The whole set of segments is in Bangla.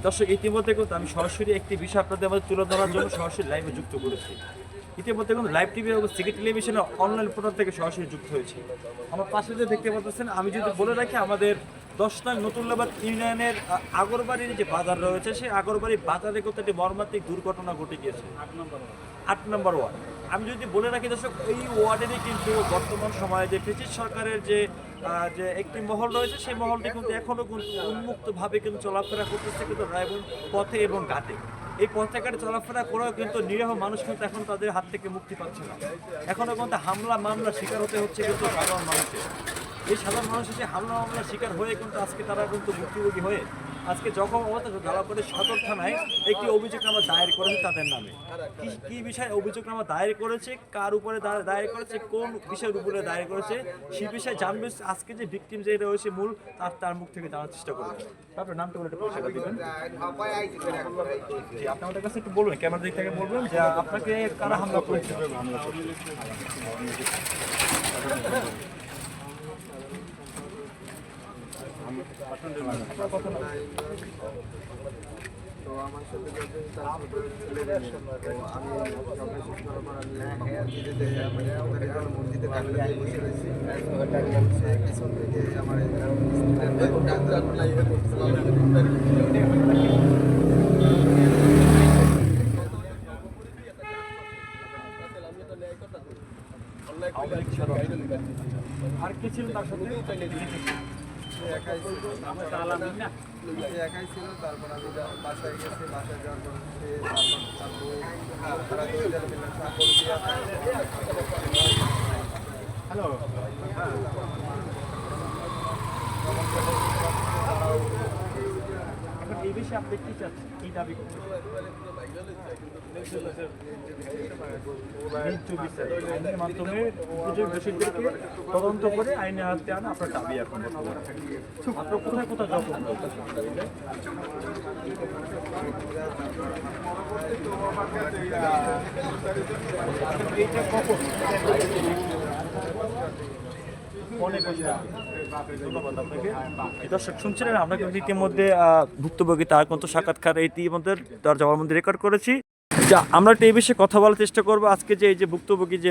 দর্শক, ইতিমধ্যে কিন্তু আমি সরাসরি একটি বিষয় আপনাদের মধ্যে তুলে ধরার জন্য সরাসরি লাইভে যুক্ত করেছি। ইতিমধ্যে কিন্তু লাইভ টিভি এবং সিটি টেলিভিশনের অনলাইন পোর্টাল থেকে সরাসরি যুক্ত হয়েছি। আমার পাশে যে দেখতে পাচ্ছেন, আমি যদি বলে রাখি, আমাদের 10 নং নতুনলাবাদ ইউনিয়নের আগরবাড়ির যে বাজার রয়েছে, সেই আগরবাড়ি বাজারে কিন্তু একটি মর্মান্তিক দুর্ঘটনা ঘটে গিয়েছে। 8 নম্বর ওয়ার্ড। আমি যদি বলে রাখি দর্শক, এই ওয়ার্ডেরই কিন্তু বর্তমান সময়ে যে ব্রিটিশ সরকারের যে একটি মহল রয়েছে, সেই মহলটি কিন্তু এখনও কিন্তু উন্মুক্তভাবে কিন্তু চলাফেরা করতেছে কিন্তু রায়গঞ্জ পথে এবং ঘাটে। এই পথে ঘাটে চলাফেরা করেও কিন্তু নিরীহ মানুষ কিন্তু এখন তাদের হাত থেকে মুক্তি পাচ্ছে না। এখনও কিন্তু হামলা মামলার শিকার হতে হচ্ছে কিন্তু সাধারণ মানুষের। এই সাধারণ মানুষের যে হামলা মামলার শিকার হয়ে কিন্তু আজকে তারা কিন্তু ভুক্তভোগী হয়ে আজকে জখম অবস্থায় ঝালাপাড়ি সদর থানায় একটি অভিযোগনামা দায়ের করেছে তাদের নামে। কি বিষয়ে অভিযোগনামা দায়ের করেছে, কার উপরে দায়ের করেছে, কোন বিষয়ের উপরে দায়ের করেছে, সেই বিষয়ে জানবে আজকে যে ভিকটিম যে রয়েছে মূল তার মুখ থেকে জানার চেষ্টা করবে। আপনার নামটা বলে একটু পরিচয় দিবেন। আপনাদের কাছে একটু বলবেন, ক্যামেরা দিক থেকে বলবেন যে আপনাকে কারা হামলা করেছে। তো আমার সাথে যখন তার তো আমি মসজিদে কাকড়া দিয়ে বসে রয়েছি। সে পিছন থেকে আমার আর কি ছিল তার সাথে? একাই ছিল। তারপর আমি বাসায় গেছি, বাসায় যাওয়ার পর হ্যালো, এখন এই বিষয়ে আপনি কি চাচ্ছেন, কি দাবি করছেন? আইনের মাধ্যমে উপযোগী দোষীদেরকে তদন্ত করে আইনে হাতে আনা আপনার দাবি। এখন আপনার কোথায় কোথায় জখম? এইটা কখন? দর্শক শুনছিলেন, আমরা কিন্তু ইতিমধ্যে ভুক্তভোগী তার কিন্তু সাক্ষাৎকার ইতিমধ্যে তার জবানবন্দি রেকর্ড করেছি। যা আমরা এই বিষয়ে কথা বলার চেষ্টা করবো আজকে। যে এই যে ভুক্তভোগী যে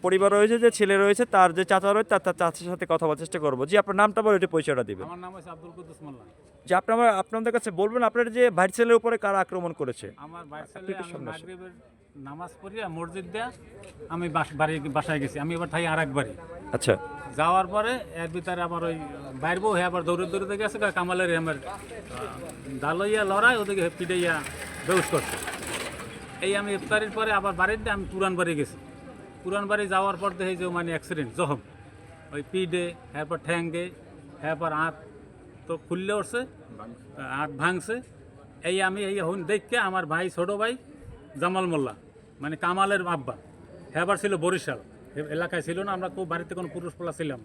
পরিবার রয়েছে, যে ছেলে রয়েছে, তার যে চাচা রয়েছে, তার চাচার সাথে কথা বলার চেষ্টা করবো। যে আপনার নামটা বলে একটু পরিচয়টা দিবেন। আমার নাম হচ্ছে আব্দুল কুদ্দুস মোল্লা। যে আপনাদের কাছে বলবেন আপনার যে ভাইয়ের ছেলের উপরে কারা আক্রমণ করেছে। আমার ভাইয়ের ছেলে, আমি মাগরিবের নামাজ পড়িয়া মসজিদ দিয়া আমি বাসায় গেছি। আমি এবার থাকি আরেক বাড়ি। আচ্ছা, যাওয়ার পরে এর ভিতরে আমার ওই বাইর বউ হয়ে আবার দৌড়ে গেছে কামালের আমার দালইয়া লড়াই, ওদিকে পিটাইয়া বেউস করছে। এই আমি ইফতারির পরে আবার বাড়িতে আমি পুরান বাড়ি গেছি। পুরান বাড়ি যাওয়ার পর দেখি যে মানে অ্যাক্সিডেন্ট জখম, ওই পিডে, এরপর ঠ্যাঙ্গে, এরপর হাত তো খুললে উঠছে, হাত ভাঙছে। এই আমি দেখকে আমার ভাই, ছোট ভাই জামাল মোল্লা, মানে কামালের আব্বা, হেবার ছিল বরিশাল এলাকায়, ছিল না, আমরা তো বাড়িতে কোনো পুরুষ পোলা ছিলাম।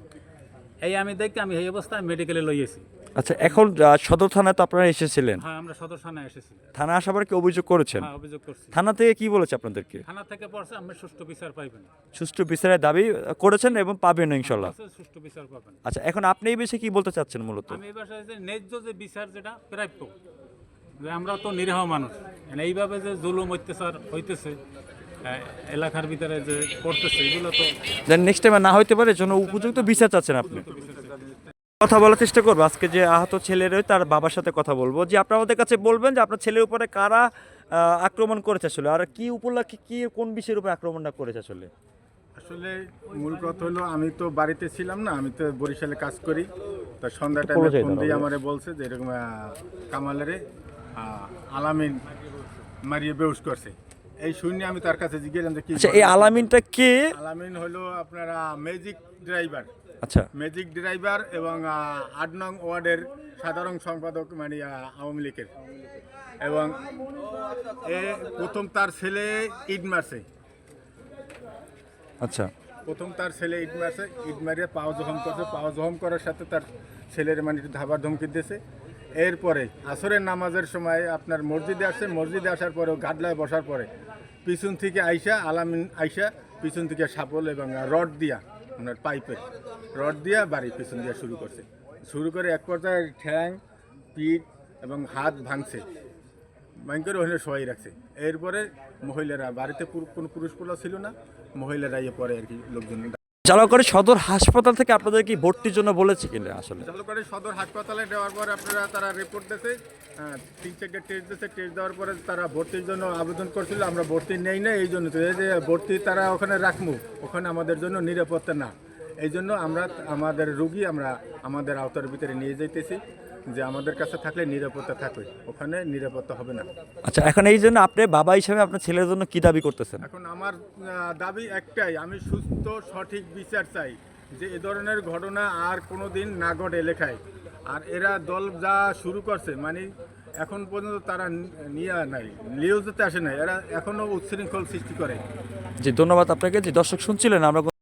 এই আমি দেখে আমি এই অবস্থায় মেডিকেলে লইয়েছি। আচ্ছা, এখন সদর থানায় তো আপনারা এসেছিলেন। হ্যাঁ, আমরা সদর থানায় এসেছি। থানা আসার পরে কি অভিযোগ করেছেন? হ্যাঁ, অভিযোগ করছি। থানা থেকে কি বলেছে আপনাদেরকে? থানা থেকে পড়ছে আমি সুষ্ঠু বিচার পাইবেন, সুষ্ঠু বিচারের দাবি করেছেন এবং পাবেন ইনশাল্লাহ। সুষ্ঠু বিচার পাবেন। আচ্ছা, এখন আপনি এই বিষয়ে কি বলতে চাচ্ছেন মূলত? আমি এবার যে ন্যায্য যে বিচার, যেটা প্রাপ্য, যে আমরা তো নিরীহ মানুষ, এইভাবে যে জুলুম অত্যাচার হইতেছে এলাকার ভিতরে যে করতেছে, এগুলো তো নেক্সট টাইম না হইতে পারে, জন্য উপযুক্ত বিচার চাচ্ছেন আপনি। কথা বলার চেষ্টা করবো আজকে যে আহত ছেলে রয়েছে তার বাবার সাথে কথা বলবো। যে আপনার আমাদের কাছে বলবেন যে আপনার ছেলের উপরে কারা আক্রমণ করেছে আসলে, আর কি উপলক্ষে, কি কোন বিষয়ের উপর আক্রমণটা করেছে আসলে? আসলে মূল কথা হলো, আমি তো বাড়িতে ছিলাম না, আমি তো বরিশালে কাজ করি। তো সন্ধ্যা টাইমে ফোন দিয়ে আমারে বলছে যে এরকম কামালেরে আলামিন মারিয়ে বেউস করছে। এই শুনে আমি তার কাছে জিজ্ঞাসা যে কি। আচ্ছা, এই আলামিনটা কে? আলামিন হলো আপনারা ম্যাজিক ড্রাইভার। আচ্ছা, ম্যাজিক ড্রাইভার এবং 8 নং ওয়ার্ডের সাধারণ সম্পাদক, মানে আওয়ামী লীগের। এবং প্রথম তার ছেলে ইট মারছে। আচ্ছা, প্রথম তার ছেলে ইট মারছে, ইট মারিয়ে পাও জখম করছে। পাও জখম করার সাথে তার ছেলের মানে ধাবার ধমকি দিয়েছে। এরপরে আসরের নামাজের সময় আপনার মসজিদে আসছে। মসজিদে আসার পরে গাডলায় বসার পরে পিছন থেকে আলামিন পিছন থেকে সাপল এবং রড দিয়া, আপনার পাইপের রড দিয়া বাড়ি পিছন দিয়া শুরু করছে। শুরু করে এক পর্যায়ে ঠ্যাং, পিঠ এবং হাত ভাঙছে, ভয়ঙ্কর ওখানে শোয়াই রাখছে। এরপরে মহিলারা, বাড়িতে কোনো পুরুষ পোলা ছিল না, মহিলারা পরে আর কি লোকজন। জালালকাড়ি সদর হাসপাতাল থেকে আপনাদের কি ভর্তির জন্য বলেছে কিনা আসলে? জালালকাড়ি সদর হাসপাতালে দেওয়ার পর তারা রিপোর্ট দিয়েছে, 3-4 টেস্ট দিয়েছে। টেস্ট দেওয়ার পরে তারা ভর্তির জন্য আবেদন করছিল, আমরা ভর্তি নেই না। এই জন্য তো এই যে ভর্তি তারা ওখানে রাখবো, ওখানে আমাদের জন্য নিরাপত্তা না। এই জন্য আমরা আমাদের রুগী আমরা আমাদের আওতার ভিতরে নিয়ে যাইতেছি, যে আমাদের কাছে থাকলে নিরাপত্তা থাকবে, ওখানে নিরাপত্তা হবে না। আচ্ছা, এখন এই জন্য আপনি বাবা হিসাবে আপনার ছেলের জন্য কি দাবি করতেছেন? এখন আমার দাবি একটাই, আমি সুস্থ সঠিক বিচার চাই, যে এ ধরনের ঘটনা আর কোনো দিন না ঘটে এলাকায়। আর এরা দল যা শুরু করছে, মানে এখন পর্যন্ত তারা নিউজতে আসে নাই, এরা এখনও উচ্ছৃঙ্খল সৃষ্টি করে। জি, ধন্যবাদ আপনাকে। যে দর্শক শুনছিলেন আমরা